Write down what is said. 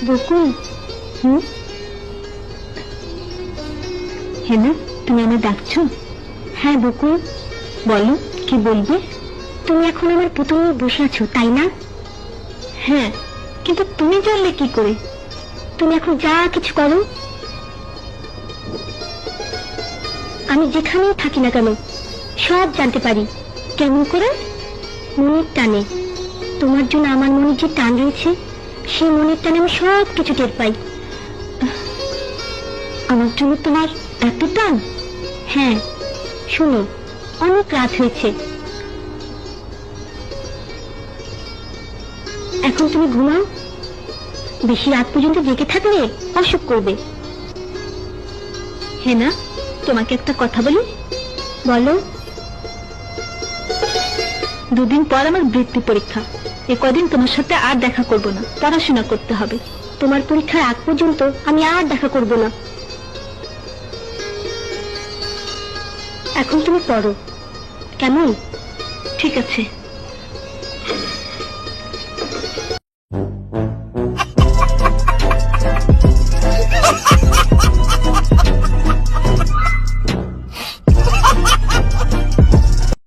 বকুল, হেনা, তুমি আমায় ডাকছো? হ্যাঁ বকুল, বলো কি বলবে? তুমি এখন আমার পুতুল নিয়ে বসে আছো, তাই না? হ্যাঁ, কিন্তু তুমি জানলে কি করে? তুমি এখন যা কিছু করো, আমি যেখানেই থাকি না কেন সব জানতে পারি। কেমন করে? মনের টানে। তোমার জন্য আমার মনে যে টান রয়েছে, সেই মনের টানে আমি সব কিছু টের পাই। আমার জন্য তোমার এত টান? হ্যাঁ, শোনো, অনেক রাত হয়েছে, এখন তুমি ঘুমাও। বেশি রাত পর্যন্ত জেগে থাকলে অসুখ করবে। হেনা, তোমাকে একটা কথা বলি। বলো। দুদিন পর আমার বৃত্তি পরীক্ষা। এ কদিন তোমার সাথে আর দেখা করব না, পড়াশোনা করতে হবে। তোমার পরীক্ষার আগ পর্যন্ত আমি আর দেখা করব না। এখন তুমি পড়ো, কেমন? ঠিক আছে।